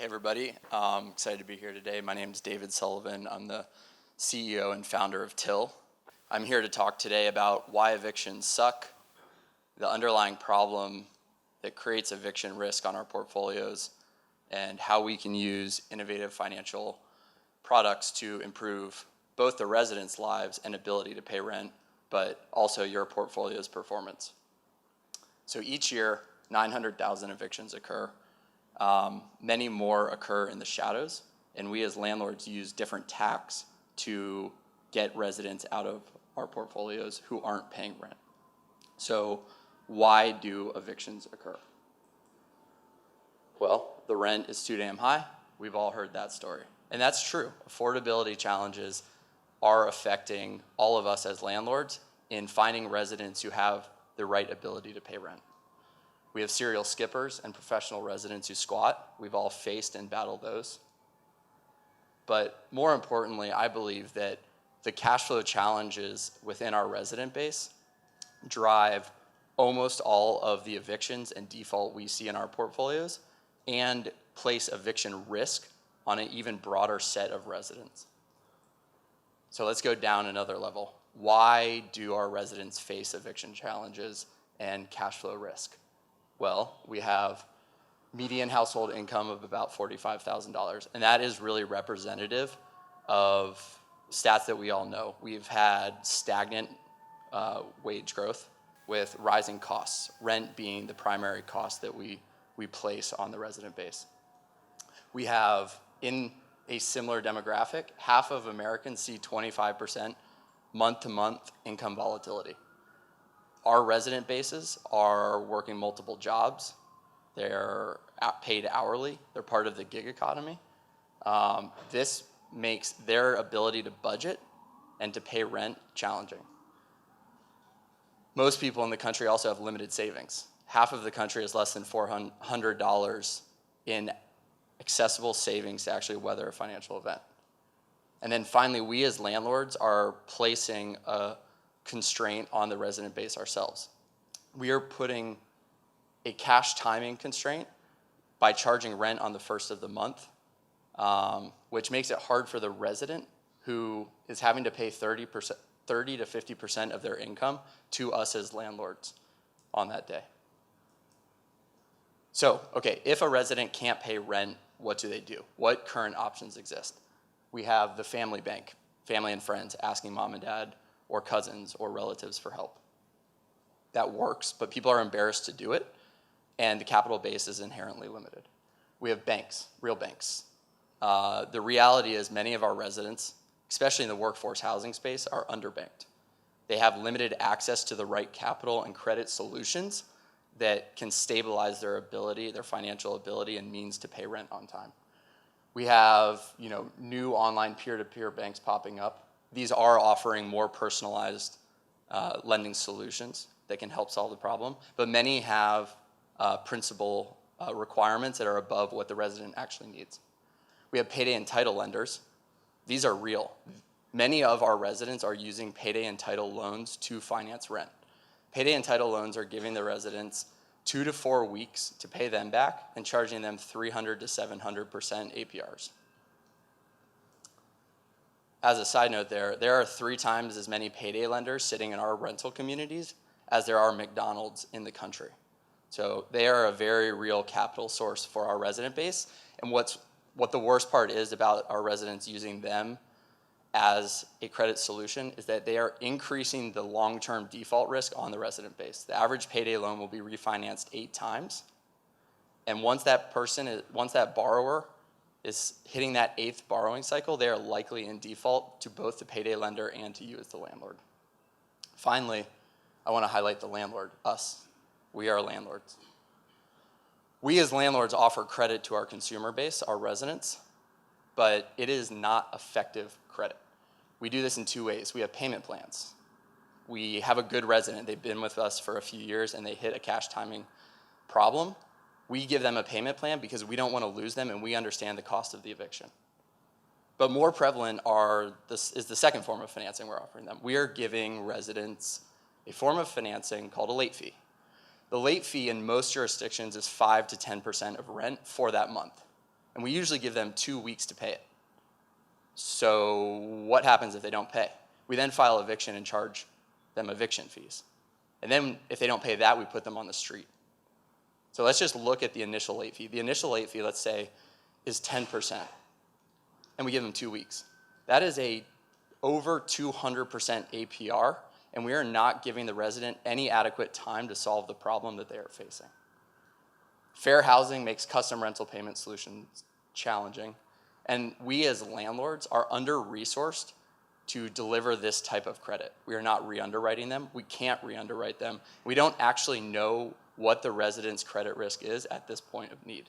Hey everybody, I'm excited to be here today. My name is David Sullivan. I'm the CEO and founder of Till. I'm here to talk today about why evictions suck, the underlying problem that creates eviction risk on our portfolios, and how we can use innovative financial products to improve both the residents' lives and ability to pay rent, but also your portfolio's performance. So each year, 900,000 evictions occur. Many more occur in the shadows, and we as landlords use different tactics to get residents out of our portfolios who aren't paying rent. So why do evictions occur? Well, the rent is too damn high. We've all heard that story. And that's true. Affordability challenges are affecting all of us as landlords in finding residents who have the right ability to pay rent. We have serial skippers and professional residents who squat. We've all faced and battled those. But more importantly, I believe that the cash flow challenges within our resident base drive almost all of the evictions and default we see in our portfolios and place eviction risk on an even broader set of residents. So let's go down another level. Why do our residents face eviction challenges and cash flow risk? Well, we have median household income of about $45,000, and that is really representative of stats that we all know. We've had stagnant wage growth with rising costs, rent being the primary cost that we place on the resident base. We have, in a similar demographic, half of Americans see 25% month-to-month income volatility. Our resident bases are working multiple jobs. They're paid hourly. They're part of the gig economy. This makes their ability to budget and to pay rent challenging. Most people in the country also have limited savings. Half of the country has less than $400 in accessible savings to actually weather a financial event. And then finally, we as landlords are placing a constraint on the resident base ourselves. We are putting a cash timing constraint by charging rent on the first of the month, which makes it hard for the resident who is having to pay 30 to 50% of their income to us as landlords on that day. So, okay, if a resident can't pay rent, what do they do? What current options exist? We have the family bank, family and friends asking mom and dad or cousins or relatives for help. That works, but people are embarrassed to do it, and the capital base is inherently limited. We have banks, real banks. The reality is many of our residents, especially in the workforce housing space, are underbanked. They have limited access to the right capital and credit solutions that can stabilize their ability, their financial ability and means to pay rent on time. We have, new online peer-to-peer banks popping up. These are offering more personalized lending solutions that can help solve the problem, but many have principal requirements that are above what the resident actually needs. We have payday and title lenders. These are real. Many of our residents are using payday and title loans to finance rent. Payday and title loans are giving the residents 2 to 4 weeks to pay them back and charging them 300 to 700% APRs. As a side note there are 3 times as many payday lenders sitting in our rental communities as there are McDonald's in the country. So they are a very real capital source for our resident base. And what the worst part is about our residents using them as a credit solution is that they are increasing the long-term default risk on the resident base. The average payday loan will be refinanced 8 times. And once that borrower is hitting that 8th borrowing cycle, they are likely in default to both the payday lender and to you as the landlord. Finally, I want to highlight the landlord, us. We are landlords. We as landlords offer credit to our consumer base, our residents, but it is not effective credit. We do this in 2 ways. We have payment plans. We have a good resident. They've been with us for a few years and they hit a cash timing problem. We give them a payment plan because we don't want to lose them and we understand the cost of the eviction. But more prevalent is the second form of financing we're offering them. We are giving residents a form of financing called a late fee. The late fee in most jurisdictions is 5 to 10% of rent for that month. And we usually give them 2 weeks to pay it. So what happens if they don't pay? We then file eviction and charge them eviction fees. And then if they don't pay that, we put them on the street. So let's just look at the initial late fee. The initial late fee, let's say, is 10%. And we give them 2 weeks. That is a over 200% APR, and we are not giving the resident any adequate time to solve the problem that they are facing. Fair housing makes custom rental payment solutions challenging, and we as landlords are under-resourced to deliver this type of credit. We are not re-underwriting them. We can't re-underwrite them. We don't actually know what the resident's credit risk is at this point of need.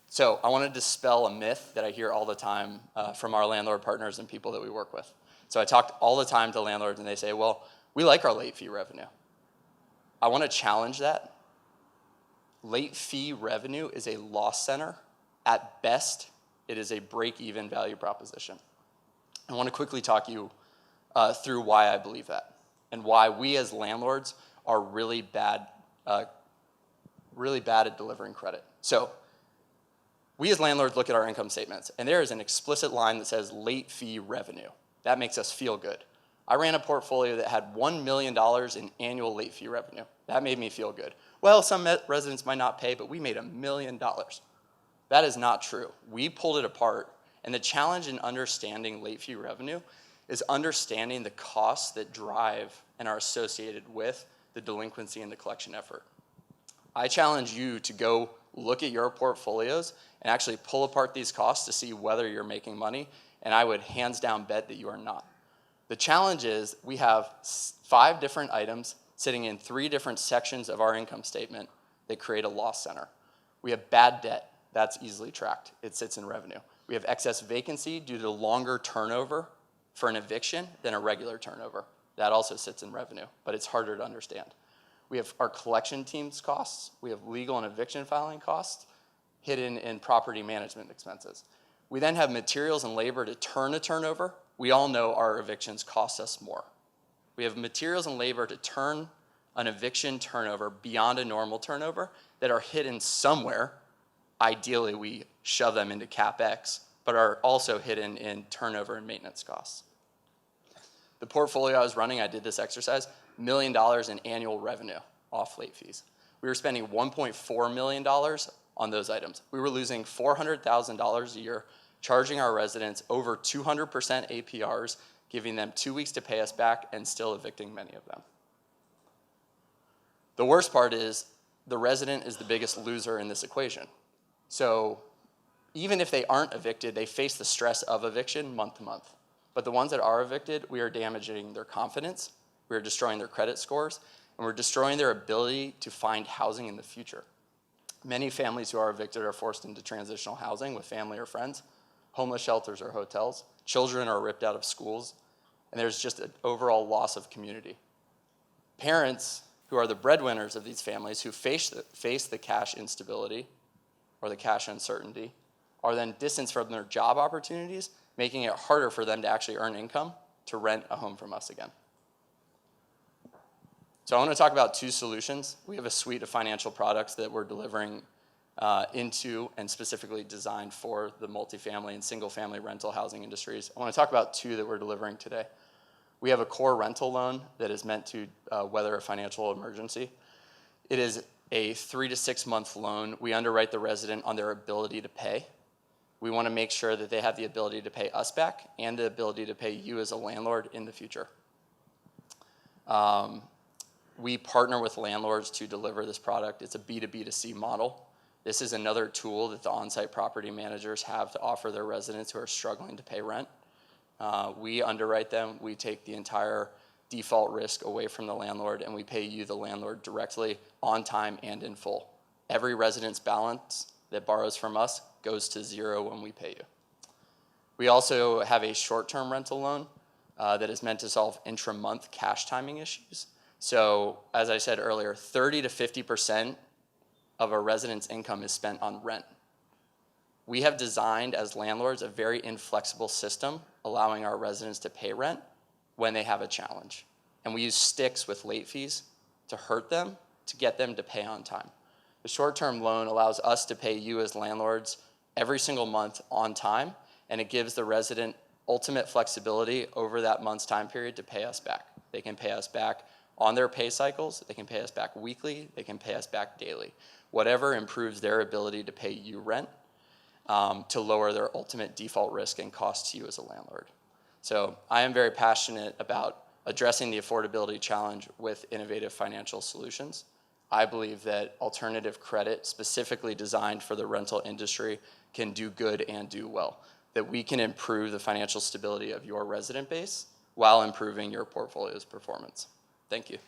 So I want to dispel a myth that I hear all the time from our landlord partners and people that we work with. So I talk all the time to landlords and they say, well, we like our late fee revenue. I want to challenge that. Late fee revenue is a loss center. At best, it is a break-even value proposition. I want to quickly talk you through why I believe that and why we as landlords are really bad at delivering credit. So we as landlords look at our income statements, and there is an explicit line that says late fee revenue. That makes us feel good. I ran a portfolio that had $1 million in annual late fee revenue. That made me feel good. Well, some residents might not pay, but we made $1 million. That is not true. We pulled it apart, and the challenge in understanding late fee revenue is understanding the costs that drive and are associated with the delinquency and the collection effort. I challenge you to go look at your portfolios and actually pull apart these costs to see whether you're making money, and I would hands down bet that you are not. The challenge is we have 5 different items sitting in 3 different sections of our income statement that create a loss center. We have bad debt. That's easily tracked. It sits in revenue. We have excess vacancy due to longer turnover for an eviction than a regular turnover. That also sits in revenue, but it's harder to understand. We have our collection team's costs. We have legal and eviction filing costs hidden in property management expenses. We then have materials and labor to turn a turnover. We all know our evictions cost us more. We have materials and labor to turn an eviction turnover beyond a normal turnover that are hidden somewhere. Ideally, we shove them into CapEx, but are also hidden in turnover and maintenance costs. The portfolio I was running, I did this exercise, $1 million in annual revenue off late fees. We were spending $1.4 million on those items. We were losing $400,000 a year, charging our residents over 200% APRs, giving them 2 weeks to pay us back, and still evicting many of them. The worst part is the resident is the biggest loser in this equation. So even if they aren't evicted, they face the stress of eviction month to month. But the ones that are evicted, we are damaging their confidence, we are destroying their credit scores, and we're destroying their ability to find housing in the future. Many families who are evicted are forced into transitional housing with family or friends, homeless shelters or hotels. Children are ripped out of schools, and there's just an overall loss of community. Parents, who are the breadwinners of these families, who face the cash instability or the cash uncertainty, are then distanced from their job opportunities, making it harder for them to actually earn income to rent a home from us again. So I want to talk about 2 solutions. We have a suite of financial products that we're delivering into and specifically designed for the multifamily and single-family rental housing industries. I want to talk about 2 that we're delivering today. We have a core rental loan that is meant to weather a financial emergency. It is a 3 to 6 month loan. We underwrite the resident on their ability to pay. We want to make sure that they have the ability to pay us back and the ability to pay you as a landlord in the future. We partner with landlords to deliver this product. It's a B2B2C model. This is another tool that the on-site property managers have to offer their residents who are struggling to pay rent. We underwrite them. We take the entire default risk away from the landlord, and we pay you, the landlord, directly on time and in full. Every resident's balance that borrows from us goes to 0 when we pay you. We also have a short-term rental loan that is meant to solve intra-month cash timing issues. So, as I said earlier, 30 to 50% of a resident's income is spent on rent. We have designed, as landlords, a very inflexible system allowing our residents to pay rent when they have a challenge. And we use sticks with late fees to hurt them, to get them to pay on time. The short-term loan allows us to pay you as landlords every single month on time, and it gives the resident ultimate flexibility over that month's time period to pay us back. They can pay us back on their pay cycles, they can pay us back weekly, they can pay us back daily. Whatever improves their ability to pay you rent to lower their ultimate default risk and cost to you as a landlord. So I am very passionate about addressing the affordability challenge with innovative financial solutions. I believe that alternative credit specifically designed for the rental industry can do good and do well, that we can improve the financial stability of your resident base while improving your portfolio's performance. Thank you.